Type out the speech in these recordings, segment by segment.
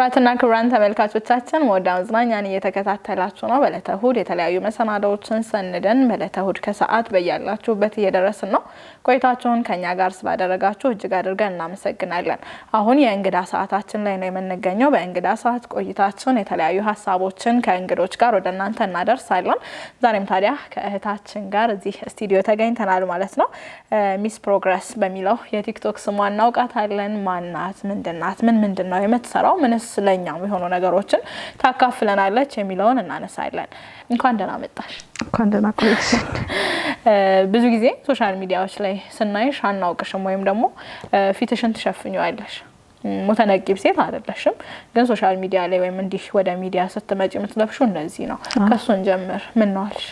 ክቡራትና ክቡራን ተመልካቾቻችን ወደ አዝናኛን እየተከታተላችሁ ነው። በዕለተ እሁድ የተለያዩ መሰናዶዎችን ሰንደን በዕለተ እሁድ ከሰዓት በያላችሁበት እየደረስን ነው። ቆይታችሁን ከኛ ጋር ስላደረጋችሁ እጅግ አድርገን እናመሰግናለን። አሁን የእንግዳ ሰዓታችን ላይ ነው የምንገኘው። በእንግዳ ሰዓት ቆይታችን የተለያዩ ሀሳቦችን ከእንግዶች ጋር ወደ እናንተ እናደርሳለን። ዛሬም ታዲያ ከእህታችን ጋር እዚህ ስቱዲዮ ተገኝተናል ማለት ነው። ሚስ ፕሮግረስ በሚለው የቲክቶክ ስሟ እናውቃታለን። ማናት? ምንድናት? ምንድነው የምትሰራው? ምንስ ለኛም የሆኑ ነገሮችን ታካፍለናለች የሚለውን እናነሳለን። እንኳን ደህና መጣሽ። እንኳን ደህና ቆየሽ። ብዙ ጊዜ ሶሻል ሚዲያዎች ላይ ስናይሽ አናውቅሽም ወይም ደግሞ ፊትሽን ትሸፍኚዋለሽ። ሙተነቂብ ሴት አይደለሽም፣ ግን ሶሻል ሚዲያ ላይ ወይም እንዲህ ወደ ሚዲያ ስትመጪ የምትለብሺው እንደዚህ ነው። ከሱን ጀምር ምን ነው አልሽ?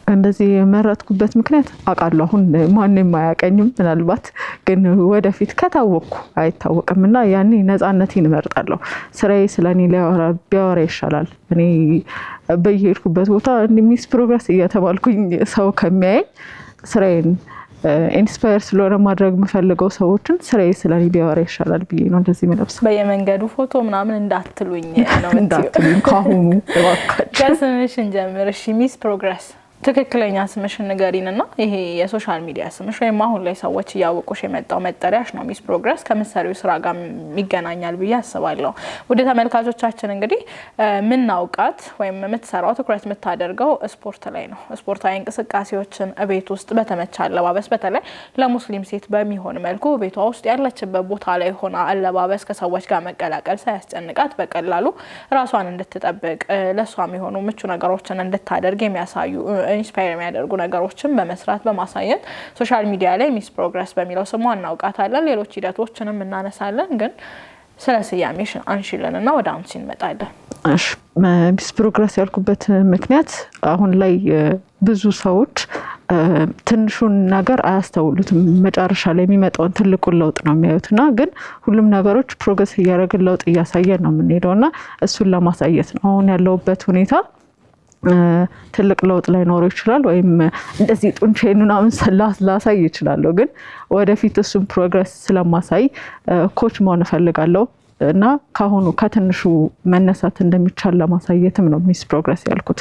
እንደዚህ የመረጥኩበት ምክንያት አውቃለሁ። አሁን ማንንም አያቀኝም፣ ምናልባት ግን ወደፊት ከታወቅኩ አይታወቅምና ያኔ ነፃነቴን እመርጣለሁ። ስራዬ ስለኔ ቢያወራ ይሻላል። እኔ በየሄድኩበት ቦታ ሚስ ፕሮግረስ እየተባልኩኝ ሰው ከሚያየኝ ስራዬን ኢንስፓየር ስለሆነ ማድረግ የምፈልገው ሰዎችን ስራዬ ስለኔ ቢያወራ ይሻላል ብዬ ነው እንደዚህ የምለብሰው። በየመንገዱ ፎቶ ምናምን እንዳትሉኝ ነው እንዳትሉኝ ካሁኑ እባካችሁ። ከስምሽ እንጀምር እሺ። ሚስ ፕሮግረስ ትክክለኛ ስምሽን ንገሪንና ይሄ የሶሻል ሚዲያ ስምሽ ወይም አሁን ላይ ሰዎች ያወቁሽ የመጣው መጠሪያሽ ነው ሚስ ፕሮግረስ ከመሰሪው ስራ ጋር ይገናኛል ብዬ አስባለሁ። ወደ ተመልካቾቻችን እንግዲህ ምናውቃት ወይም የምትሰራው ትኩረት የምታደርገው ስፖርት ላይ ነው። ስፖርታዊ እንቅስቃሴዎችን ቤት ውስጥ በተመቻ አለባበስ፣ በተለይ ለሙስሊም ሴት በሚሆን መልኩ ቤቷ ውስጥ ያለችበት ቦታ ላይ ሆና አለባበስ ከሰዎች ጋር መቀላቀል ሳያስጨንቃት በቀላሉ ራሷን እንድትጠብቅ ለሷም የሆኑ ምቹ ነገሮችን እንድታደርግ የሚያሳዩ ኢንስፓየር የሚያደርጉ ነገሮችን በመስራት በማሳየት ሶሻል ሚዲያ ላይ ሚስ ፕሮግረስ በሚለው ስሟ እናውቃታለን። ሌሎች ሂደቶችንም እናነሳለን፣ ግን ስለ ስያሜሽ አንሺልንና ወደ አንቺ እንመጣለን። እሺ፣ ሚስ ፕሮግረስ ያልኩበት ምክንያት አሁን ላይ ብዙ ሰዎች ትንሹን ነገር አያስተውሉትም። መጨረሻ ላይ የሚመጣውን ትልቁን ለውጥ ነው የሚያዩትና ግን ሁሉም ነገሮች ፕሮግረስ እያደረግን ለውጥ እያሳየን ነው የምንሄደውና እሱን ለማሳየት ነው። አሁን ያለውበት ሁኔታ ትልቅ ለውጥ ላይ ኖሮ ይችላል ወይም እንደዚህ ጡንቻዬን ምናምን ላሳይ ይችላል፣ ግን ወደፊት እሱን ፕሮግረስ ስለማሳይ ኮች መሆን እፈልጋለሁ እና ካሁኑ ከትንሹ መነሳት እንደሚቻል ለማሳየትም ነው ሚስ ፕሮግረስ ያልኩት።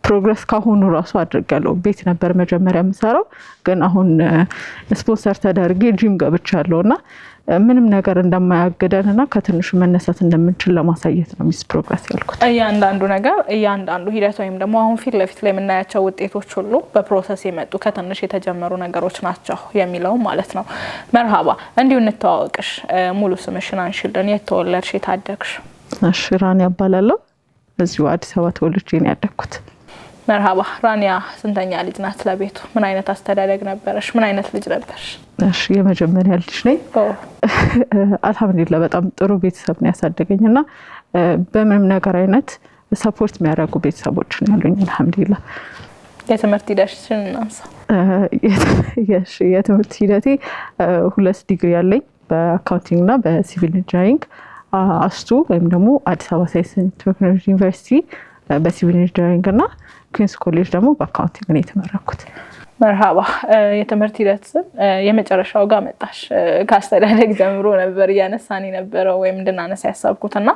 ፕሮግረስ ካሁኑ ራሱ አድርጋለሁ። ቤት ነበር መጀመሪያ የምሰራው፣ ግን አሁን ስፖንሰር ተደርጌ ጂም ገብቻለሁና ምንም ነገር እንደማያገደንና ከትንሹ መነሳት እንደምንችል ለማሳየት ነው ሚስ ፕሮግረስ ያልኩት። እያንዳንዱ ነገር እያንዳንዱ ሂደት ወይም ደግሞ አሁን ፊት ለፊት ላይ የምናያቸው ውጤቶች ሁሉ በፕሮሰስ የመጡ ከትንሽ የተጀመሩ ነገሮች ናቸው የሚለው ማለት ነው። መርሃባ፣ እንዲሁ እንተዋወቅሽ። ሙሉ ስምሽን አንሺልን። የት ተወለድሽ? የት አደግሽ? እሺ፣ ራንያ እባላለሁ። እዚሁ አዲስ አበባ ተወልጄ ነው ያደግኩት። መርሃባ። ራንያ ስንተኛ ልጅ ናት? ለቤቱ ምን አይነት አስተዳደግ ነበረሽ? ምን አይነት ልጅ ነበርሽ? እሺ፣ የመጀመሪያ ልጅ ነኝ። አልሐምዱሊላህ በጣም ጥሩ ቤተሰብ ነው ያሳደገኝና በምንም ነገር አይነት ሰፖርት የሚያደርጉ ቤተሰቦች ነው ያሉኝ አልሐምዱሊላህ። የትምህርት ሂደትሽን እናንሳ። የትምህርት ሂደቴ 2 ዲግሪ ያለኝ በአካውንቲንግ እና በሲቪል ኢንጂነሪንግ አስቱ ወይም ደግሞ አዲስ አበባ ሳይንስና ቴክኖሎጂ ዩኒቨርሲቲ በሲቪል ኢንጂነሪንግ እና ኩዊንስ ኮሌጅ ደግሞ በአካውንቲንግ ነው የተመረኩት። መርሃባ። የትምህርት ሂደት የመጨረሻው ጋር መጣሽ። ከአስተዳደግ ጀምሮ ነበር እያነሳን የነበረው ወይም እንድናነሳ ያሰብኩትና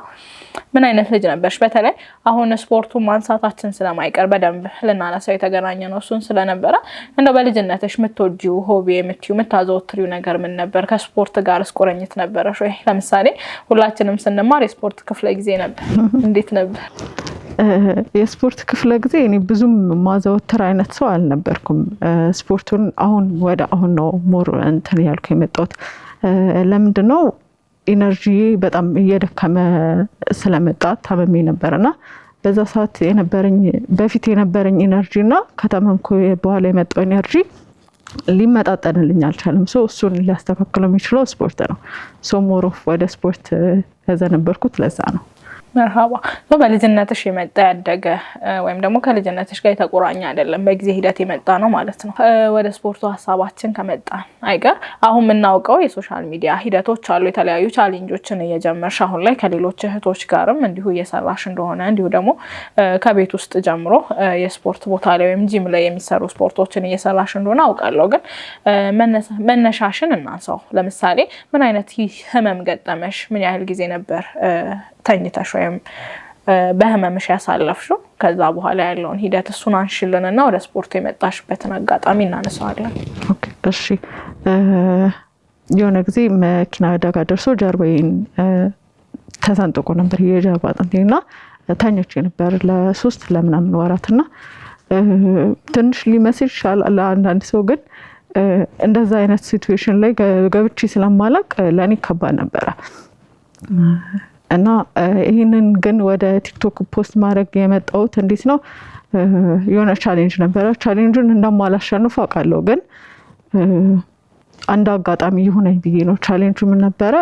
ምን አይነት ልጅ ነበርሽ? በተለይ አሁን ስፖርቱን ማንሳታችን ስለማይቀር በደንብ ልናነሳው የተገናኘ ነው እሱን ስለነበረ እንደው በልጅነትሽ የምትወጂው ሆቢ የምታዘወትሪው ነገር ምን ነበር? ከስፖርት ጋር ቁርኝት ነበረሽ ወይ? ለምሳሌ ሁላችንም ስንማር የስፖርት ክፍለ ጊዜ ነበር። እንዴት ነበር? የስፖርት ክፍለ ጊዜ እኔ ብዙም ማዘወትር አይነት ሰው አልነበርኩም። ስፖርቱን አሁን ነው ሞር እንትን ያልኩ የመጣሁት። ለምንድነው ኢነርጂ በጣም እየደከመ ስለመጣ ታመሜ ነበርና በዛ ሰዓት በፊት የነበረኝ ኢነርጂና ከተመምኩ በኋላ የመጣው ኢነርጂ ሊመጣጠንልኝ አልቻለም። እሱን ሊያስተካክለው የሚችለው ስፖርት ነው። ሞር ኦፍ ወደ ስፖርት ያዘነበርኩት ለዛ ነው። መርሃባ በልጅነትሽ የመጣ ያደገ ወይም ደግሞ ከልጅነትሽ ጋር የተቆራኘ አይደለም፣ በጊዜ ሂደት የመጣ ነው ማለት ነው። ወደ ስፖርቱ ሀሳባችን ከመጣን አይቀር አሁን የምናውቀው የሶሻል ሚዲያ ሂደቶች አሉ። የተለያዩ ቻሌንጆችን እየጀመርሽ አሁን ላይ ከሌሎች እህቶች ጋርም እንዲሁ እየሰራሽ እንደሆነ እንዲሁ ደግሞ ከቤት ውስጥ ጀምሮ የስፖርት ቦታ ላይ ወይም ጂም ላይ የሚሰሩ ስፖርቶችን እየሰራሽ እንደሆነ አውቃለሁ። ግን መነሻሽን እናንሳው። ለምሳሌ ምን አይነት ህመም ገጠመሽ? ምን ያህል ጊዜ ነበር ተኝተሽ ወይም በህመምሽ ያሳለፍሽው? ከዛ በኋላ ያለውን ሂደት እሱን አንሽልንና ወደ ስፖርቱ የመጣሽበትን አጋጣሚ እናነሳዋለን። ኦኬ እሺ። የሆነ ጊዜ መኪና አደጋ ደርሶ ጀርባዬን ተሰንጥቆ ነበር የጀርባ አጥንቴና ተኝቼ ነበር ለ3 ለምናምን ወራትና ትንሽ ሊመስል ይችላል ለአንዳንድ ሰው፣ ግን እንደዛ አይነት ሲቹዌሽን ላይ ገብቼ ስለማላቅ ለእኔ ከባድ ነበረ እና ይህንን ግን ወደ ቲክቶክ ፖስት ማድረግ የመጣሁት እንዴት ነው? የሆነ ቻሌንጅ ነበረ። ቻሌንጁን እንደማላሸንፍ አውቃለሁ፣ ግን አንድ አጋጣሚ ይሁነኝ ብዬ ነው። ቻሌንጁ ምን ነበረ?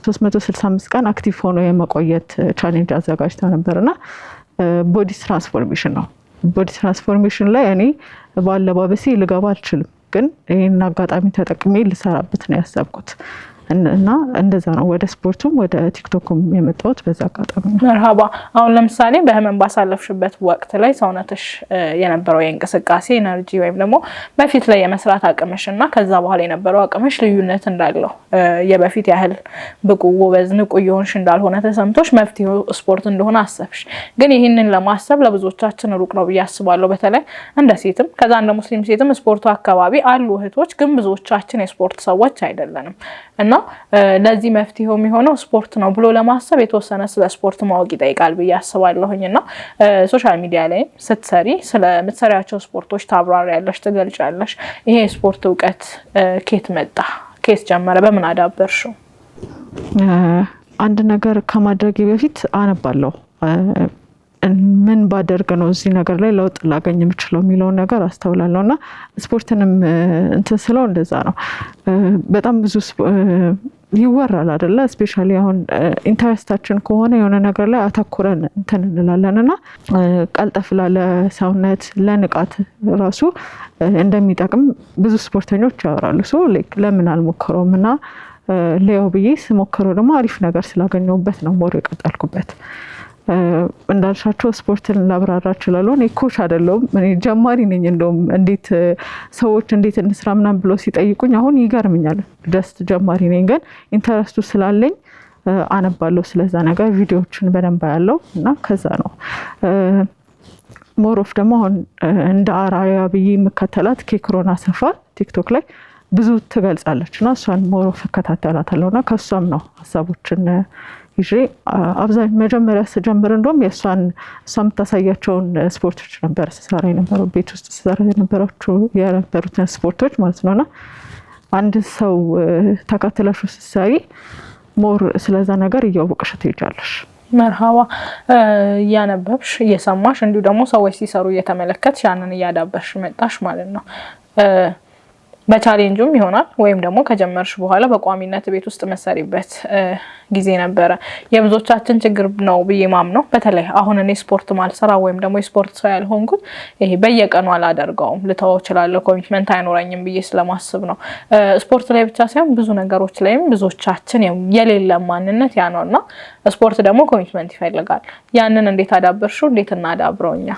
365 ቀን አክቲቭ ሆኖ የመቆየት ቻሌንጅ አዘጋጅተው ነበርና ቦዲ ትራንስፎርሜሽን ነው። ቦዲ ትራንስፎርሜሽን ላይ እኔ በአለባበሴ ልገባ አልችልም፣ ግን ይህን አጋጣሚ ተጠቅሜ ልሰራበት ነው ያሰብኩት እና እንደዛ ነው ወደ ስፖርቱም ወደ ቲክቶክም የመጣሁት በዛ አጋጣሚ ነው። መርሃባ። አሁን ለምሳሌ በህመም ባሳለፍሽበት ወቅት ላይ ሰውነትሽ የነበረው የእንቅስቃሴ ኤነርጂ ወይም ደግሞ በፊት ላይ የመስራት አቅምሽ እና ከዛ በኋላ የነበረው አቅምሽ ልዩነት እንዳለው የበፊት ያህል ብቁ ጎበዝ ንቁ የሆንሽ እንዳልሆነ ተሰምቶሽ መፍትሄው ስፖርት እንደሆነ አሰብሽ። ግን ይህንን ለማሰብ ለብዙዎቻችን ሩቅ ነው ብዬ አስባለሁ። በተለይ እንደ ሴትም ከዛ እንደ ሙስሊም ሴትም ስፖርቱ አካባቢ አሉ እህቶች፣ ግን ብዙዎቻችን የስፖርት ሰዎች አይደለንም እና ለዚህ መፍትሄው የሚሆነው ስፖርት ነው ብሎ ለማሰብ የተወሰነ ስለ ስፖርት ማወቅ ይጠይቃል ብዬ አስባለሁኝ። እና ሶሻል ሚዲያ ላይ ስትሰሪ ስለምትሰሪያቸው ስፖርቶች ታብራሪያለሽ፣ ትገልጫለሽ። ይሄ የስፖርት እውቀት ኬት መጣ? ኬት ጀመረ? በምን አዳበርሽው? አንድ ነገር ከማድረጌ በፊት አነባለሁ። ምን ባደርግ ነው እዚህ ነገር ላይ ለውጥ ላገኝ የምችለው የሚለውን ነገር አስተውላለሁ። እና ስፖርትንም እንትን ስለው እንደዛ ነው። በጣም ብዙ ይወራል አይደለ? ስፔሻሊ አሁን ኢንተረስታችን ከሆነ የሆነ ነገር ላይ አተኩረን እንትን እንላለን እና ቀልጠፍ ላለ ሰውነት ለንቃት ራሱ እንደሚጠቅም ብዙ ስፖርተኞች ያወራሉ። ሶ ለምን አልሞክረውም እና ሌው ብዬ ስሞክረው ደግሞ አሪፍ ነገር ስላገኘሁበት ነው ሞር የቀጠልኩበት። እንዳልሻቸው ስፖርትን ላብራራ እችላለሁ። እኔ ኮች አይደለሁም፣ እኔ ጀማሪ ነኝ። እንደውም እንዴት ሰዎች እንዴት እንስራ ምናምን ብሎ ሲጠይቁኝ አሁን ይገርምኛል። ጀስት ጀማሪ ነኝ፣ ግን ኢንተረስቱ ስላለኝ አነባለሁ ስለዛ ነገር፣ ቪዲዮዎችን በደንብ ያለው እና ከዛ ነው ሞሮፍ ደግሞ አሁን እንደ አራያ ብዬ የምከተላት ኬክሮን አሰፋ ቲክቶክ ላይ ብዙ ትገልጻለች እና እሷን ሞሮፍ እከታተላታለሁ እና ከእሷም ነው ሀሳቦችን ይዤ አብዛኛው መጀመሪያ ስጀምር እንደውም እሷ የምታሳያቸውን ስፖርቶች ነበር ስሰራ የነበረው፣ ቤት ውስጥ ስሰራ የነበሩትን ስፖርቶች ማለት ነውና አንድ ሰው ተከትለሽ ስትሰሪ ሞር ስለዛ ነገር እያወቅሽ ትሄጃለሽ። መርሃባ። እያነበብሽ እየሰማሽ እንዲሁ ደግሞ ሰዎች ሲሰሩ እየተመለከትሽ ያንን እያዳበርሽ መጣሽ ማለት ነው። በቻሌንጁም ይሆናል ወይም ደግሞ ከጀመርሽ በኋላ በቋሚነት ቤት ውስጥ መሰሪበት ጊዜ ነበረ። የብዙዎቻችን ችግር ነው ብዬ ማምነው። በተለይ አሁን እኔ ስፖርት ማልሰራ ወይም ደግሞ የስፖርት ሰው ያልሆንኩት ይሄ በየቀኑ አላደርገውም፣ ልተወው እችላለሁ፣ ኮሚትመንት አይኖረኝም ብዬ ስለማስብ ነው። ስፖርት ላይ ብቻ ሳይሆን ብዙ ነገሮች ላይም ብዙዎቻችን የሌለ ማንነት ያ ነውና ስፖርት ደግሞ ኮሚትመንት ይፈልጋል። ያንን እንዴት አዳበርሽው? እንዴት እናዳብረውኛ?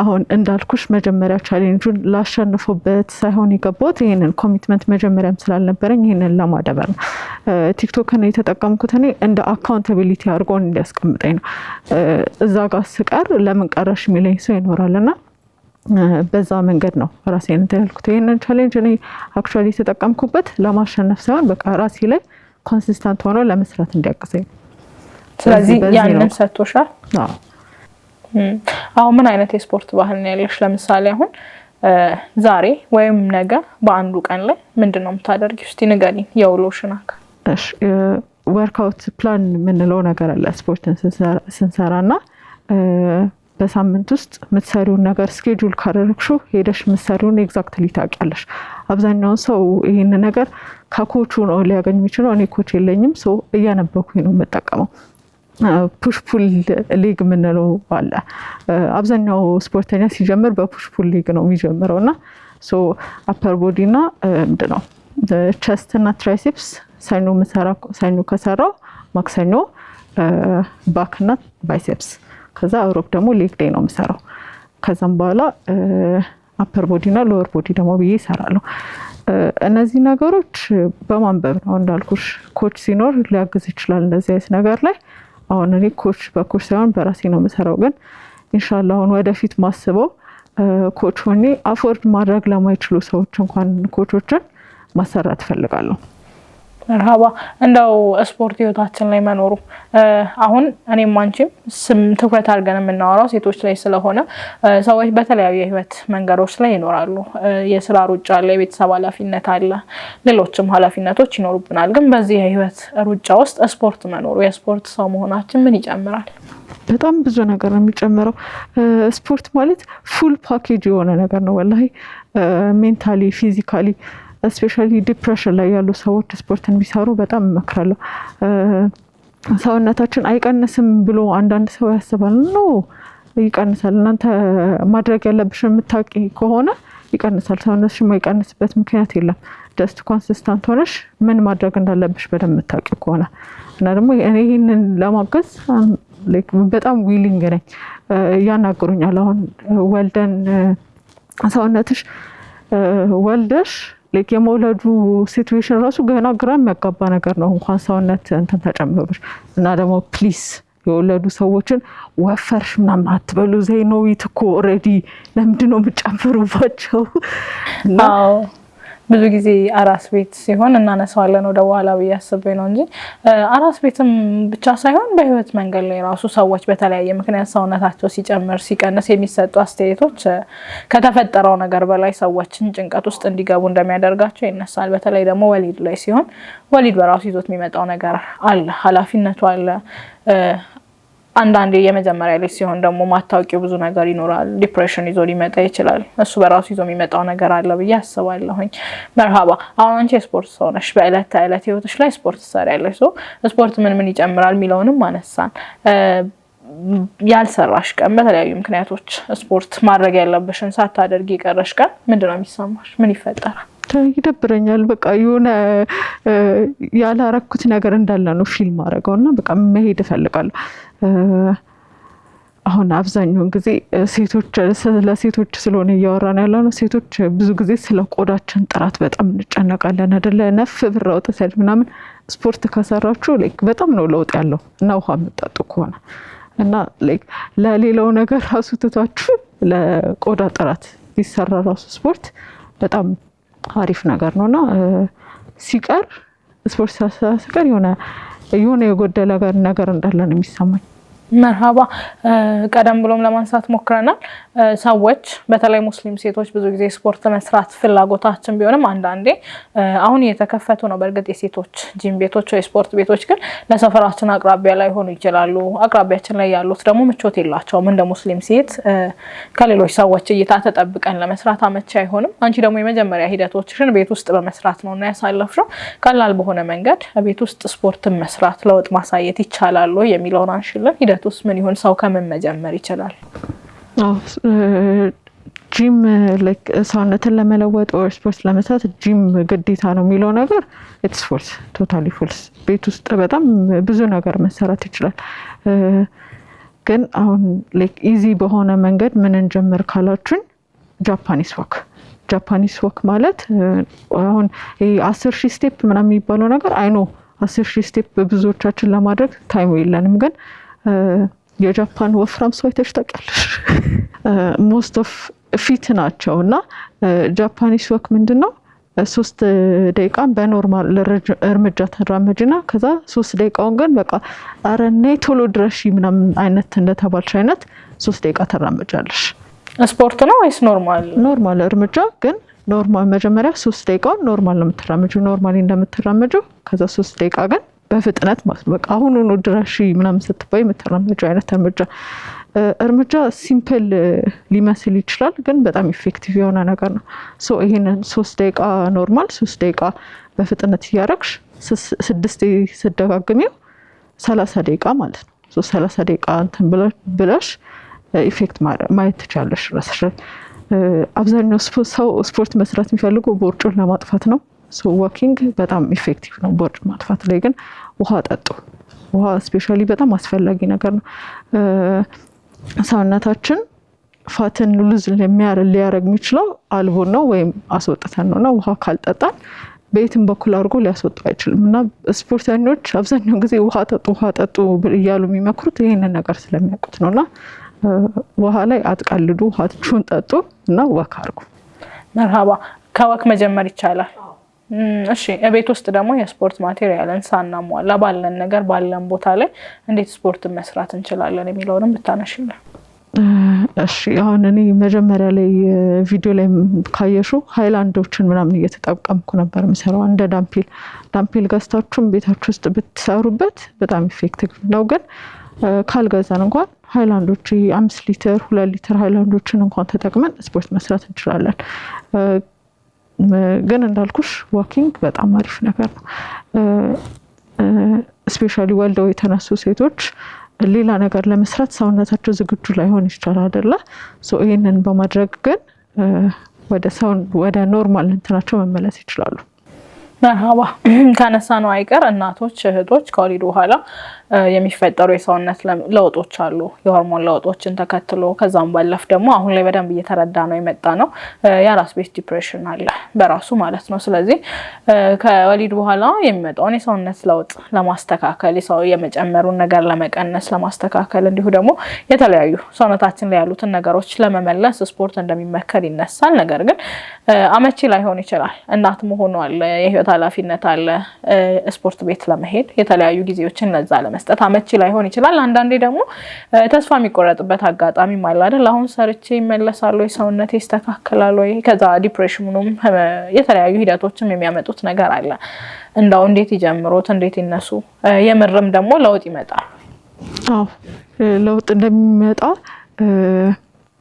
አሁን እንዳልኩሽ መጀመሪያ ቻሌንጁን ላሸንፎበት ሳይሆን የገባሁት ይህንን ኮሚትመንት መጀመሪያም ስላልነበረኝ ይህንን ለማዳበር ነው። ቲክቶክን የተጠቀምኩት እኔ እንደ አካውንታቢሊቲ አድርጎን እንዲያስቀምጠኝ ነው። እዛ ጋር ስቀር ለምን ቀረሽ የሚለኝ ሰው ይኖራልና በዛ መንገድ ነው ራሴን እንትን ያልኩት። ይህንን ቻሌንጅ እኔ አክቹዋሊ የተጠቀምኩበት ለማሸነፍ ሳይሆን በቃ ራሴ ላይ ኮንሲስተንት ሆኖ ለመስራት እንዲያግዘኝ። ስለዚህ ያንን ሰጥቶሻል? አሁን ምን አይነት የስፖርት ባህል ነው ያለሽ? ለምሳሌ አሁን ዛሬ ወይም ነገ በአንዱ ቀን ላይ ምንድን ነው የምታደርጊው? እስቲ ንገሪኝ የውሎሽን አካል። እሺ ወርክአውት ፕላን የምንለው ነገር አለ ስፖርትን ስንሰራና በሳምንት ውስጥ የምትሰሪውን ነገር ስኬጁል ካደረግሽው ሄደሽ የምትሰሪውን ኤግዛክትሊ ታውቂያለሽ። አብዛኛውን ሰው ይህን ነገር ከኮቹ ነው ሊያገኝ የሚችለው። እኔ ኮች የለኝም፣ ሰው እያነበኩኝ ነው የምጠቀመው። ፑሽ ፑል ሊግ የምንለው አለ። አብዛኛው ስፖርተኛ ሲጀምር በፑሽ ፑል ሊግ ነው የሚጀምረው እና አፐር ቦዲ እና ምንድነው ቸስት እና ትራይሴፕስ ሰኞ ከሰራው ማክሰኞ ባክ እና ባይሴፕስ፣ ከዛ ሮብ ደግሞ ሌግ ዴይ ነው የምሰራው። ከዛም በኋላ አፐር ቦዲ እና ሎወር ቦዲ ደግሞ ብዬ ይሰራለሁ። እነዚህ ነገሮች በማንበብ ነው እንዳልኩሽ። ኮች ሲኖር ሊያግዝ ይችላል እንደዚህ አይነት ነገር ላይ። አሁን እኔ በኮች ሳይሆን በራሴ ነው የምሰራው። ግን ኢንሻላህ አሁን ወደፊት ማስበው ኮች ሆኜ አፎርድ ማድረግ ለማይችሉ ሰዎች እንኳን ኮቾችን ማሰራት እፈልጋለሁ። መርሃባ። እንደው ስፖርት ህይወታችን ላይ መኖሩ አሁን እኔም አንቺም ትኩረት አድርገን የምናወራው ሴቶች ላይ ስለሆነ ሰዎች በተለያዩ የህይወት መንገዶች ላይ ይኖራሉ። የስራ ሩጫ አለ፣ የቤተሰብ ኃላፊነት አለ፣ ሌሎችም ኃላፊነቶች ይኖሩብናል። ግን በዚህ የህይወት ሩጫ ውስጥ ስፖርት መኖሩ የስፖርት ሰው መሆናችን ምን ይጨምራል? በጣም ብዙ ነገር ነው የሚጨምረው። ስፖርት ማለት ፉል ፓኬጅ የሆነ ነገር ነው ወላሂ። ሜንታሊ፣ ፊዚካሊ እስፔሻሊ ዲፕሬሽን ላይ ያሉ ሰዎች ስፖርትን ቢሰሩ በጣም እመክራለሁ። ሰውነታችን አይቀንስም ብሎ አንዳንድ ሰው ያስባል። ኖ ይቀንሳል። እናንተ ማድረግ ያለብሽ የምታውቂ ከሆነ ይቀንሳል። ሰውነትሽ የማይቀንስበት ምክንያት የለም። ጀስት ኮንሲስታንት ሆነሽ ምን ማድረግ እንዳለብሽ በደንብ የምታውቂ ከሆነ እና ደግሞ እኔ ይህንን ለማገዝ በጣም ዊሊንግ ነኝ። ያናግሩኛል። አሁን ወልደን ሰውነትሽ ወልደሽ የመውለዱ ሲትዌሽን ራሱ ገና ግራ የሚያጋባ ነገር ነው። እንኳን ሰውነት እንትን ተጨምሮብሽ እና ደግሞ ፕሊስ የወለዱ ሰዎችን ወፈርሽ ምናምን አትበሉ። ዘይኖዊት እኮ ኦልሬዲ ለምንድን ነው የምጨምሩባቸው? ብዙ ጊዜ አራስ ቤት ሲሆን እናነሳዋለን ወደ በኋላ ብዬ አስቤ ነው እንጂ አራስ ቤትም ብቻ ሳይሆን በህይወት መንገድ ላይ ራሱ ሰዎች በተለያየ ምክንያት ሰውነታቸው ሲጨምር ሲቀንስ የሚሰጡ አስተያየቶች ከተፈጠረው ነገር በላይ ሰዎችን ጭንቀት ውስጥ እንዲገቡ እንደሚያደርጋቸው ይነሳል። በተለይ ደግሞ ወሊድ ላይ ሲሆን ወሊድ በራሱ ይዞት የሚመጣው ነገር አለ፣ ኃላፊነቱ አለ። አንዳንዴ የመጀመሪያ ልጅ ሲሆን ደግሞ ማታወቂው ብዙ ነገር ይኖራል። ዲፕሬሽን ይዞ ሊመጣ ይችላል። እሱ በራሱ ይዞ የሚመጣው ነገር አለ ብዬ አስባለሁኝ። መርሃባ። አሁን አንቺ የስፖርት ሰው ነሽ። በእለት ተእለት ህይወትሽ ላይ ስፖርት ትሰሪያለሽ። ስፖርት ምን ይጨምራል የሚለውንም አነሳን። ያልሰራሽ ቀን በተለያዩ ምክንያቶች ስፖርት ማድረግ ያለብሽን ሳታደርጊ የቀረሽ ቀን ምንድነው የሚሰማሽ? ምን ይፈጠራል? ይደብረኛል። በቃ የሆነ ያላረኩት ነገር እንዳለ ነው ፊልም አደረገው እና በቃ መሄድ እፈልጋለሁ። አሁን አብዛኛውን ጊዜ ለሴቶች ስለሆነ እያወራን ያለ ነው። ሴቶች ብዙ ጊዜ ስለ ቆዳችን ጥራት በጣም እንጨነቃለን አይደለ? ነፍ ብር አውጥተን ምናምን ስፖርት ከሰራችሁ በጣም ነው ለውጥ ያለው እና ውሃ የምጠጡ ከሆነ እና ለሌላው ነገር ራሱ ትታችሁ ለቆዳ ጥራት ቢሰራ ራሱ ስፖርት በጣም አሪፍ ነገር ነውና ሲቀር ስፖርት ሲቀር የሆነ የጎደለ ነገር እንዳለ ነው የሚሰማኝ። መርሃባ። ቀደም ብሎም ለማንሳት ሞክረናል። ሰዎች በተለይ ሙስሊም ሴቶች ብዙ ጊዜ ስፖርት መስራት ፍላጎታችን ቢሆንም አንዳንዴ አሁን እየተከፈቱ ነው በእርግጥ የሴቶች ጂም ቤቶች ወይ ስፖርት ቤቶች፣ ግን ለሰፈራችን አቅራቢያ ላይ ሆኑ ይችላሉ። አቅራቢያችን ላይ ያሉት ደግሞ ምቾት የላቸውም። እንደ ሙስሊም ሴት ከሌሎች ሰዎች እይታ ተጠብቀን ለመስራት አመቺ አይሆንም። አንቺ ደግሞ የመጀመሪያ ሂደቶችሽን ቤት ውስጥ በመስራት ነው እና ያሳለፍሽው። ቀላል በሆነ መንገድ ቤት ውስጥ ስፖርትን መስራት ለውጥ ማሳየት ይቻላል የሚለውን አንሽልን። ሂደቱስ ምን ይሆን? ሰው ከምን መጀመር ይችላል? ጂም ሰውነትን ለመለወጥ ኦር ስፖርት ለመስራት ጂም ግዴታ ነው የሚለው ነገር ኢትስ ፎልስ፣ ቶታሊ ፎልስ። ቤት ውስጥ በጣም ብዙ ነገር መሰራት ይችላል። ግን አሁን ኢዚ በሆነ መንገድ ምን እንጀምር ካላችሁኝ ጃፓኒስ ወክ ማለት አሁን 10,000 ስቴፕ ምናምን የሚባለው ነገር አይኖ 10,000 ስቴፕ ብዙዎቻችን ለማድረግ ታይሙ የለንም። ግን የጃፓን ወፍራም ሰው አይተሽ ታውቂያለሽ? ሞስት ኦፍ ፊት ናቸው እና ጃፓኒስ ወክ ምንድነው 3 ደቂቃን በኖርማል እርምጃ ተራመጅና ከዛ 3 ደቂቃውን ግን በቃ አረ ነይ ቶሎ ድረሺ ምናምን አይነት እንደተባልሽ አይነት 3 ደቂቃ ተራመጃለሽ። ስፖርት ነው ወይስ ኖርማል እርምጃ? ግን ኖርማል መጀመሪያ 3 ደቂቃውን ኖርማል ነው የምትራመጂው፣ ኖርማሊ እንደምትራመጂው። ከዛ 3 ደቂቃ ግን በፍጥነት ማለት በቃ አሁኑኑ ድረሺ ምናምን ስትባይ የምትራመጂው አይነት እርምጃ ሲምፕል ሊመስል ይችላል፣ ግን በጣም ኢፌክቲቭ የሆነ ነገር ነው። ይሄንን 3 ደቂቃ ኖርማል 3 ደቂቃ በፍጥነት እያረግሽ 6 ስትደጋግሚው 30 ደቂቃ ማለት ነው። 30 ደቂቃ እንትን ብለሽ ኢፌክት ማየት ትችላለሽ ራስሽ። አብዛኛው ሰው ስፖርት መስራት የሚፈልገው ቦርጩን ለማጥፋት ነው። ዋኪንግ በጣም ኢፌክቲቭ ነው ቦርጭ ማጥፋት ላይ። ግን ውሃ ጠጡ። ውሃ ስፔሻሊ በጣም አስፈላጊ ነገር ነው። ሰውነታችን ፋትን ሉዝ ሊያረግ የሚችለው አልቦን ነው ወይም አስወጥተን ነው እና ውሃ ካልጠጣን በየትም በኩል አድርጎ ሊያስወጡ አይችልም። እና ስፖርተኞች አብዛኛው ጊዜ ውሃ ጠጡ እያሉ የሚመክሩት ይህንን ነገር ስለሚያውቁት ነው። እና ውሃ ላይ አትቀልዱ፣ ውሃችሁን ጠጡ እና ወክ አድርጉ። መርሃባ። ከወክ መጀመር ይቻላል። እሺ፣ ቤት ውስጥ ደግሞ የስፖርት ማቴሪያልን ሳናሟላ ባለን ነገር ባለን ቦታ ላይ እንዴት ስፖርት መስራት እንችላለን የሚለውንም ብታነሽልን። እሺ፣ አሁን እኔ መጀመሪያ ላይ ቪዲዮ ላይ ካየሹ ሃይላንዶችን ምናምን እየተጠቀምኩ ነበር የምሰራው። እንደ ዳምፒል ገዝታችሁም ቤታችሁ ውስጥ ብትሰሩበት በጣም ኢፌክቲቭ ነው። ግን ካልገዛን እንኳን ሃይላንዶች 5 ሊትር 2 ሊትር ሃይላንዶችን እንኳን ተጠቅመን ስፖርት መስራት እንችላለን። ግን እንዳልኩሽ ዋኪንግ በጣም አሪፍ ነገር ነው። ስፔሻሊ ወልደው የተነሱ ሴቶች ሌላ ነገር ለመስራት ሰውነታቸው ዝግጁ ላይሆን ይችላል አይደለ? ይህንን በማድረግ ግን ወደ ኖርማል እንትናቸው መመለስ ይችላሉ። መርሃባ። ካነሳ ነው አይቀር እናቶች እህቶች ከወሊድ በኋላ የሚፈጠሩ የሰውነት ለውጦች አሉ፣ የሆርሞን ለውጦችን ተከትሎ። ከዛም ባለፍ ደግሞ አሁን ላይ በደንብ እየተረዳ ነው የመጣ ነው የራስ ቤት ዲፕሬሽን አለ በራሱ ማለት ነው። ስለዚህ ከወሊድ በኋላ የሚመጣውን የሰውነት ለውጥ ለማስተካከል የመጨመሩን ነገር ለመቀነስ ለማስተካከል እንዲሁ ደግሞ የተለያዩ ሰውነታችን ላይ ያሉትን ነገሮች ለመመለስ ስፖርት እንደሚመከር ይነሳል። ነገር ግን አመቺ ላይሆን ይችላል። እናት መሆኑ አለ፣ የህይወት ኃላፊነት አለ፣ ስፖርት ቤት ለመሄድ የተለያዩ ጊዜዎችን ለዛ ለመስጠት አመቺ ላይሆን ይችላል። አንዳንዴ ደግሞ ተስፋ የሚቆረጥበት አጋጣሚ አለ አይደል? አሁን ሰርቼ ይመለሳል ወይ ሰውነቴ ይስተካከላል ወይ? ከዛ ዲፕሬሽኑም የተለያዩ ሂደቶችም የሚያመጡት ነገር አለ። እንዳው እንዴት ይጀምሩት? እንዴት ይነሱ? የምርም ደግሞ ለውጥ ይመጣል? አዎ ለውጥ እንደሚመጣ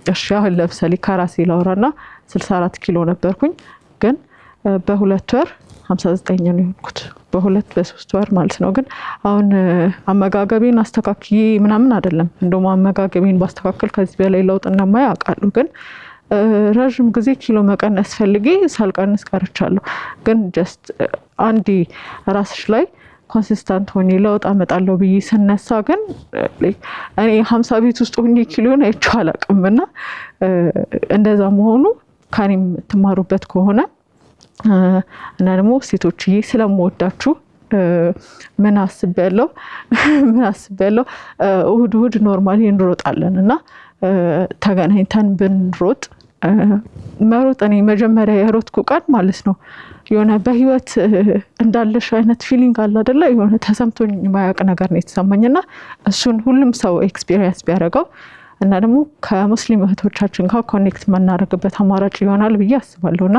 እሺ። አሁን ለምሳሌ ከራሴ ላውራና 64 ኪሎ ነበርኩኝ ግን በ2 ወር 59 ነው የሆንኩት። በ3 ወር ማለት ነው። ግን አሁን አመጋገቤን አስተካክዬ ምናምን አይደለም። እንደውም አመጋገቤን ባስተካከል ከዚህ በላይ ለውጥ እንደማይ አውቃለሁ። ግን ረጅም ጊዜ ኪሎ መቀነስ ፈልጌ ሳልቀንስ ቀርቻለሁ። ግን ጀስት አንዴ ራስሽ ላይ ኮንሲስታንት ሆኜ ለውጥ አመጣለሁ ብዬ ስነሳ ግን እኔ 50 ቤት ውስጥ ሆኜ ኪሎን አይቼው አላውቅም። እና እንደዛ መሆኑ ከኔም ትማሩበት ከሆነ እና ደግሞ ሴቶችዬ ስለምወዳችሁ ምን አስቤያለሁ እሁድ ኖርማሊ እንሮጣለን እና ተገናኝተን ብንሮጥ መሮጥ እኔ መጀመሪያ የሮጥኩ ቀን ማለት ነው የሆነ በህይወት እንዳለሽ አይነት ፊሊንግ አለ አይደለ? የሆነ ተሰምቶኝ የማያውቅ ነገር ነው የተሰማኝና እሱን ሁሉም ሰው ኤክስፒሪየንስ ቢያደርገው እና ደግሞ ከሙስሊም እህቶቻችን ጋር ኮኔክት የምናደርግበት አማራጭ ይሆናል ብዬ አስባለሁና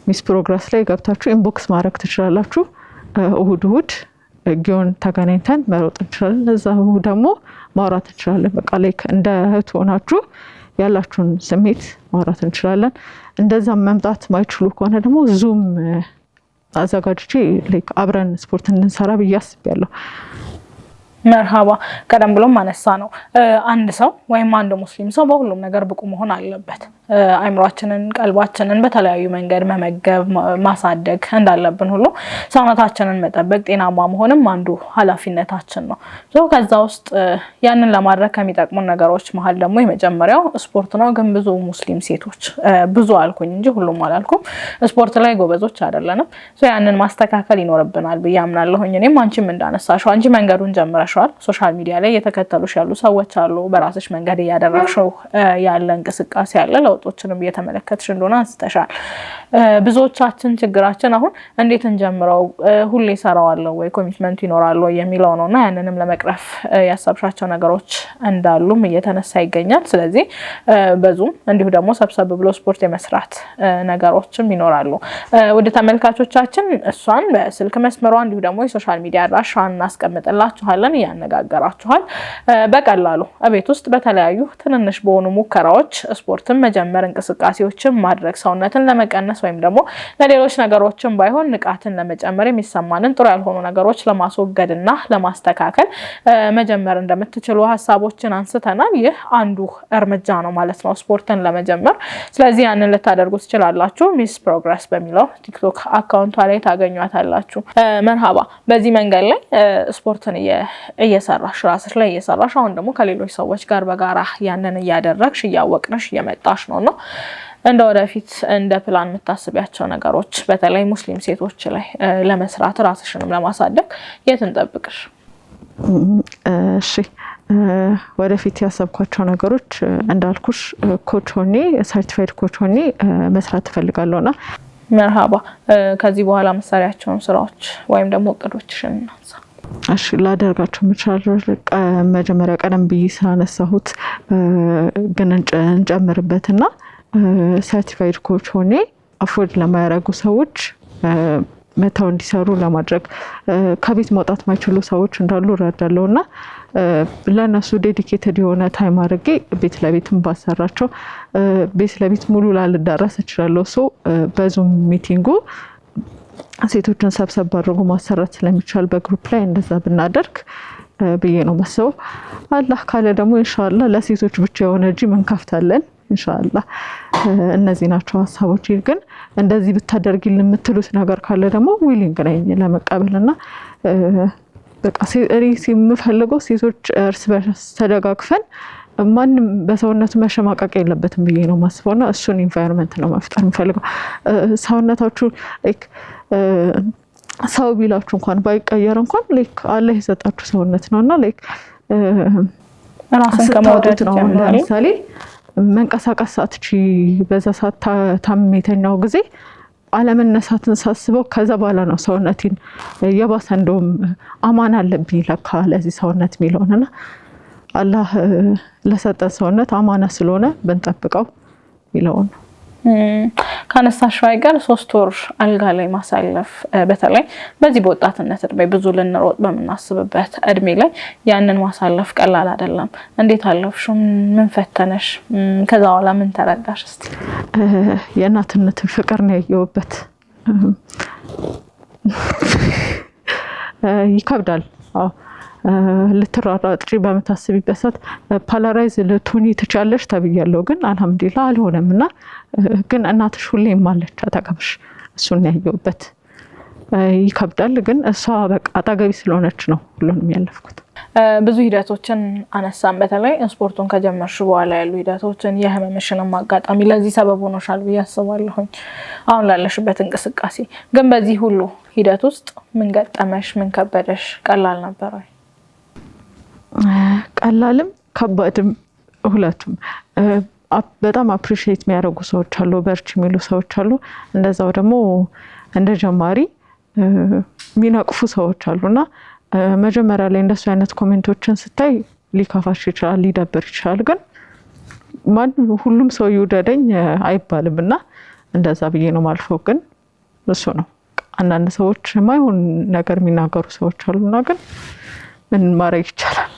ሚስ ፕሮግረስ ላይ ገብታችሁ ኢንቦክስ ማድረግ ትችላላችሁ። እሁድ ጊዮን ተገናኝተን መሮጥ እንችላለን። ለዛ ደግሞ ማውራት እንችላለን። በቃ ላይክ እንደ እህት ሆናችሁ ያላችሁን ስሜት ማውራት እንችላለን። እንደዛ መምጣት ማይችሉ ከሆነ ደግሞ ዙም አዘጋጅቼ ላይክ አብረን ስፖርት እንሰራ ብዬ አስቤያለሁ። መርሃባ። ቀደም ብሎም ማነሳ ነው አንድ ሰው ወይም አንድ ሙስሊም ሰው በሁሉም ነገር ብቁ መሆን አለበት። አይምሯችንን ቀልባችንን በተለያዩ መንገድ መመገብ ማሳደግ እንዳለብን ሁሉ ሰውነታችንን መጠበቅ ጤናማ መሆንም አንዱ ኃላፊነታችን ነው። ከዛ ውስጥ ያንን ለማድረግ ከሚጠቅሙ ነገሮች መሀል ደግሞ የመጀመሪያው ስፖርት ነው። ግን ብዙ ሙስሊም ሴቶች ብዙ አልኩኝ እንጂ ሁሉም አላልኩም ስፖርት ላይ ጎበዞች አይደለንም። ያንን ማስተካከል ይኖርብናል ብዬ አምናለሁኝ። እኔም አንቺም እንዳነሳሽው አንቺ መንገዱን ጀምረሻል። ሶሻል ሚዲያ ላይ እየተከተሉሽ ያሉ ሰዎች አሉ። በራስሽ መንገድ እያደረግሽው ያለ እንቅስቃሴ ያለ ለውጦችንም እየተመለከትሽ እንደሆነ አንስተሻል። ብዙዎቻችን ችግራችን አሁን እንዴት እንጀምረው፣ ሁሌ ሰራዋለሁ ወይ ኮሚትመንት ይኖራል ወይ የሚለው ነውና ያንንም ለመቅረፍ ያሰብሻቸው ነገሮች እንዳሉም እየተነሳ ይገኛል። ስለዚህ በዙም እንዲሁ ደግሞ ሰብሰብ ብሎ ስፖርት የመስራት ነገሮችም ይኖራሉ። ወደ ተመልካቾቻችን እሷን በስልክ መስመሯ እንዲሁ ደግሞ የሶሻል ሚዲያ አድራሻዋን እናስቀምጥላችኋለን። ያነጋገራችኋል። በቀላሉ ቤት ውስጥ በተለያዩ ትንንሽ በሆኑ ሙከራዎች ስፖርትን መጀመር፣ እንቅስቃሴዎችን ማድረግ፣ ሰውነትን ለመቀነስ ለመቀነስ ወይም ደግሞ ለሌሎች ነገሮችም ባይሆን ንቃትን ለመጨመር የሚሰማንን ጥሩ ያልሆኑ ነገሮች ለማስወገድና ለማስተካከል መጀመር እንደምትችሉ ሀሳቦችን አንስተናል። ይህ አንዱ እርምጃ ነው ማለት ነው ስፖርትን ለመጀመር። ስለዚህ ያንን ልታደርጉ ትችላላችሁ። ሚስ ፕሮግረስ በሚለው ቲክቶክ አካውንቷ ላይ ታገኟታላችሁ። መርሃባ። በዚህ መንገድ ላይ ስፖርትን እየሰራሽ ራስሽ ላይ እየሰራሽ አሁን ደግሞ ከሌሎች ሰዎች ጋር በጋራ ያንን እያደረግሽ እያወቅነሽ እየመጣሽ ነውና እንደ ወደፊት እንደ ፕላን የምታስቢያቸው ነገሮች በተለይ ሙስሊም ሴቶች ላይ ለመስራት ራስሽንም ለማሳደግ የት እንጠብቅሽ? እሺ ወደፊት ያሰብኳቸው ነገሮች እንዳልኩሽ ኮች ሆኜ ሰርቲፋይድ ኮች ሆኜ መስራት እፈልጋለሁና መርሃባ። ከዚህ በኋላ መሳሪያቸውን ስራዎች ወይም ደግሞ እቅዶችሽን እናንሳ። እሺ ላደርጋቸው የምችለው መጀመሪያ ቀደም ብዬ ስላነሳሁት ግን እንጨምርበትና ሰርቲፋይድ ኮች ሆኜ አፎርድ ለማያደርጉ ሰዎች መተው እንዲሰሩ ለማድረግ ከቤት መውጣት ማይችሉ ሰዎች እንዳሉ እረዳለሁና ለነሱ ዴዲኬትድ የሆነ ታይም አድርጌ ቤት ለቤትም ባሰራቸው ቤት ለቤት ሙሉ ላልዳረስ እችላለሁ። ሶ በዙም ሚቲንጉ ሴቶችን ሰብሰብ አድርጎ ማሰራት ስለሚቻል በግሩፕ ላይ እንደዛ ብናደርግ ብዬ ነው መስለው። አላህ ካለ ደግሞ ኢንሻአላህ ለሴቶች ብቻ የሆነ ጂም እንከፍታለን ኢንሻአላህ። እነዚህ ናቸው ሀሳቦች። ግን እንደዚህ ብታደርጊልን የምትሉት ነገር ካለ ደግሞ ዊሊንግ ነኝ ለመቀበልና በቃ የምፈልገው ሴቶች እርስ በርስ ተደጋግፈን ማንም በሰውነቱ መሸማቀቅ የለበትም ብዬ ነው ማስበውና እሱን ኢንቫይሮንመንት ነው መፍጠር የምፈልገው። ሰውነታችሁ ሰው ቢላችሁ እንኳን ባይቀየር እንኳን አላህ የሰጣችሁ ሰውነት ነውና ራስን ከመውደድ ነው። ለምሳሌ መንቀሳቀስ አትቺ በዛ ሰዓት ታሜተኛው ጊዜ አለመነሳትን ሳስበው ከዛ በኋላ ነው ሰውነቴን የባሰ እንደውም አማን አለብኝ ለካ ለዚህ ሰውነት የሚለውንና አላህ ለሰጠ ሰውነት አማና ስለሆነ ብንጠብቀው ይለውን ካነሳሽ አይቀር 3 ወር አልጋ ላይ ማሳለፍ በተለይ በዚህ በወጣትነት እድሜ ብዙ ልንሮጥ በምናስብበት እድሜ ላይ ያንን ማሳለፍ ቀላል አይደለም። እንዴት አለፍሽ? ምን ፈተነሽ? ከዛ በኋላ ምን ተረዳሽ? እስቲ የእናትነት ፍቅር ነው ያየሁበት። ይከብዳል። አዎ ልትራራጥጪ በመታሰቢበት ሰዓት ፓላራይዝ ልትሆኚ ትችያለሽ ተብያለሁ። ግን አልሐምዱሊላህ አልሆነምና ግን እናትሽ ሁሌም አለች አጠገብሽ። እሱን ያየሁበት ይከብዳል። ግን እሷ በቃ አጠገቢ ስለሆነች ነው ሁሉንም ያለፍኩት። ብዙ ሂደቶችን አነሳን። በተለይ ስፖርቱን ከጀመርሽ በኋላ ያሉ ሂደቶችን የህመምሽንም አጋጣሚ ለዚህ ሰበብ ሆኖሻል ብዬ አስባለሁኝ አሁን ላለሽበት እንቅስቃሴ። ግን በዚህ ሁሉ ሂደት ውስጥ ምን ገጠመሽ? ምን ከበደሽ? ቀላል ነበር ወይ? ቀላልም ከባድም ሁለቱም። በጣም አፕሪሺየት የሚያደርጉ ሰዎች አሉ፣ በርቺ የሚሉ ሰዎች አሉ። እንደዛው ደግሞ እንደ ጀማሪ የሚነቅፉ ሰዎች አሉና መጀመሪያ ላይ እንደሱ አይነት ኮሜንቶችን ስታይ ሊከፋሽ ይችላል፣ ሊደብር ይችላል። ግን ሁሉም ሰው ይውደደኝ አይባልም እና እንደዛ ብዬ ነው ማልፈው። ግን እሱ ነው አንዳንድ ሰዎች የማይሆን ነገር የሚናገሩ ሰዎች አሉና ግን ምን ማድረግ ይቻላል?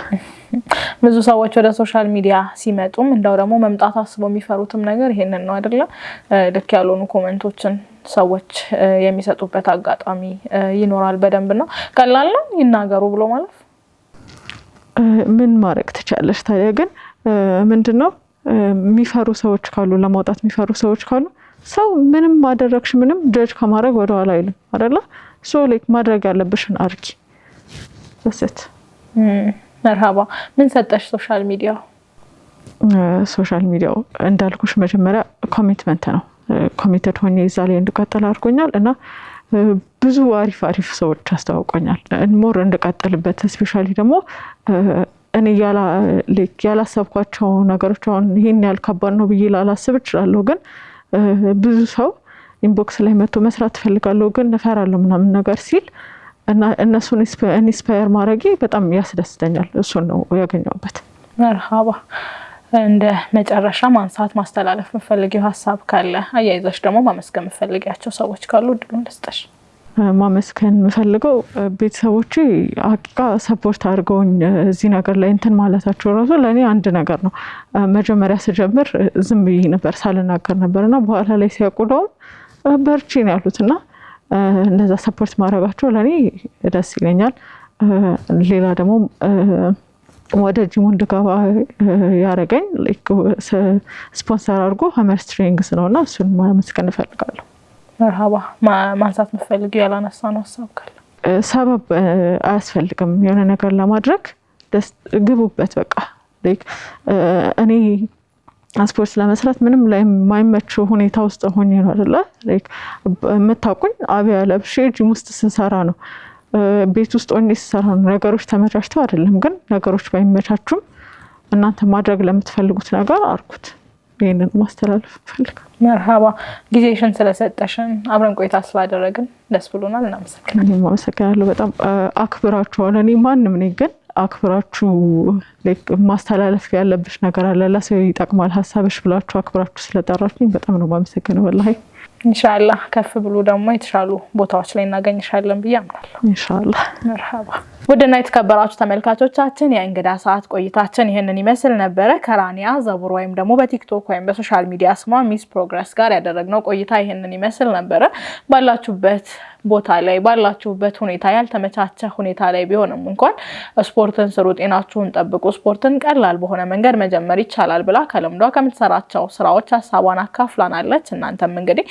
ብዙ ሰዎች ወደ ሶሻል ሚዲያ ሲመጡም እንደው ደግሞ መምጣት አስበው የሚፈሩትም ነገር ይሄንን ነው አይደለ? ልክ ያልሆኑ ኮሜንቶችን ሰዎች የሚሰጡበት አጋጣሚ ይኖራል። በደንብና ቀላል ነው ይናገሩ ብሎ ማለፍ። ምን ማድረግ ትችላለሽ ታዲያ? ግን ምንድነው የሚፈሩ ሰዎች ካሉ ለማውጣት የሚፈሩ ሰዎች ካሉ ሰው ምንም ማደረግሽ ምንም ጀጅ ከማድረግ ወደ ኋላ አይልም አይደለ? ሶ ማድረግ ያለብሽን አርጊ። በሰት መርሃባ። ምን ሰጠሽ ሶሻል ሚዲያው? ሶሻል ሚዲያው እንዳልኩሽ መጀመሪያ ኮሚትመንት ነው። ኮሚትድ ሆኜ እዛ ላይ እንድቀጥል አድርጎኛል እና ብዙ አሪፍ ሰዎች አስተዋውቆኛል ሞር እንድቀጥልበት። ስፔሻሊ ደግሞ እኔ ያላሰብኳቸው ነገሮች አሁን ይሄን ያህል ከባድ ነው ብዬ ላላስብ እችላለሁ። ግን ብዙ ሰው ኢንቦክስ ላይ መጥቶ መስራት እፈልጋለሁ ግን እፈራለሁ ምናምን ነገር ሲል እና እነሱን ኢንስፓየር ማድረጌ በጣም ያስደስተኛል። እሱን ነው ያገኘሁበት። መርሃባ። እንደ መጨረሻ ማንሳት ማስተላለፍ የምፈልጊው ሀሳብ ካለ አያይዘሽ ደግሞ ማመስገን የምፈልጊያቸው ሰዎች ካሉ እድሉን ልስጥሽ። ማመስገን የምፈልገው ቤተሰቦቼ ሀቂቃ ሰፖርት አድርገውኝ እዚህ ነገር ላይ እንትን ማለታቸው ራሱ ለእኔ አንድ ነገር ነው። መጀመሪያ ስጀምር ዝም ብዬ ነበር ሳልናገር ነበርና በኋላ ላይ ሲያውቁ በርቺ ነው ያሉትና እንደዛ ሰፖርት ማድረጋቸው ለኔ ደስ ይለኛል። ሌላ ደግሞ ወደ ጂሙ እንድገባ ያረጋኝ ስፖንሰር አድርጎ ሀመር ስትሪንግስ ነውና እሱን ማመስገን እፈልጋለሁ። መርሃባ ማንሳት የምትፈልጊው ያላነሳ ነው ሀሳብ ካለ? ሰበብ አያስፈልግም። የሆነ ነገር ለማድረግ ግቡበት በቃ። እኔ ስፖርት ለመስራት ምንም ላይ የማይመቸው ሁኔታ ውስጥ ሆኜ ነው አይደለ? የምታውቁኝ አብያ ለብሼ ጂም ውስጥ ስንሰራ ነው፣ ቤት ውስጥ ሆኜ ስሰራ ነው። ነገሮች ተመቻችተው አይደለም፣ ግን ነገሮች ባይመቻቹም እናንተ ማድረግ ለምትፈልጉት ነገር አርኩት። ይሄንን ማስተላለፍ ፈልጋለሁ። መርሃባ ጊዜሽን ስለሰጠሽን አብረን ቆይታ ስላደረግን ደስ ብሎናል። እናመሰግናለሁ። በጣም አክብራችኋል። እኔ ማንም ነኝ፣ ግን አክብራችሁ ማስተላለፍ ያለብሽ ነገር አለ፣ ለሰው ይጠቅማል ሀሳብሽ ብላችሁ አክብራችሁ ስለጠራችሁኝ በጣም ነው የማመሰግነው። ወላሂ ኢንሻአላህ ከፍ ብሎ ደግሞ የተሻሉ ቦታዎች ላይ እናገኝሻለን ብዬ አምናለሁ። ኢንሻአላህ። መርሃባ። ውድና የተከበራችሁ ተመልካቾቻችን የእንግዳ ሰዓት ቆይታችን ይሄንን ይመስል ነበረ። ከራኒያ ዘቡር ወይም ደግሞ በቲክቶክ ወይም በሶሻል ሚዲያ ስሟ ሚስ ፕሮግረስ ጋር ያደረግነው ቆይታ ይሄንን ይመስል ነበረ። ባላችሁበት ቦታ ላይ ባላችሁበት ሁኔታ ያልተመቻቸ ሁኔታ ላይ ቢሆንም እንኳን ስፖርትን ስሩ፣ ጤናችሁን ጠብቁ፣ ስፖርትን ቀላል በሆነ መንገድ መጀመር ይቻላል ብላ ከልምዷ ከምትሰራቸው ስራዎች ሀሳቧን አካፍላናለች። እናንተም እንግዲህ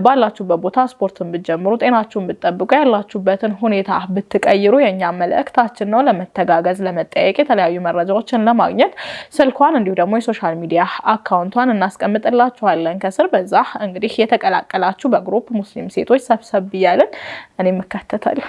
ባላችሁበት ቦታ ስፖርትን ብትጀምሩ፣ ጤናችሁን ብትጠብቁ፣ ያላችሁበትን ሁኔታ ብትቀይሩ የኛ መልእክታችን ነው። ለመተጋገዝ ለመጠያየቅ የተለያዩ መረጃዎችን ለማግኘት ስልኳን እንዲሁ ደግሞ የሶሻል ሚዲያ አካውንቷን እናስቀምጥላችኋለን ከስር። በዛ እንግዲህ የተቀላቀላችሁ በግሩፕ ሙስሊም ሴቶች ሰብሰብ እያልን እኔ መካተታለሁ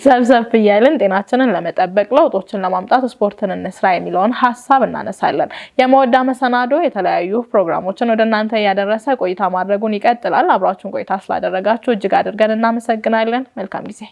ሰብሰብ እያልን ጤናችንን ለመጠበቅ ለውጦችን ለማምጣት ስፖርትን እንስራ የሚለውን ሀሳብ እናነሳለን። የመወዳ መሰናዶ የተለያዩ ፕሮግራሞችን ወደ እናንተ እያደረሰ ቆይታ ማድረጉን ይቀጥላል። አብራችሁን ቆይታ ስላደረጋችሁ እጅግ አድርገን እናመሰግናለን። መልካም ጊዜ።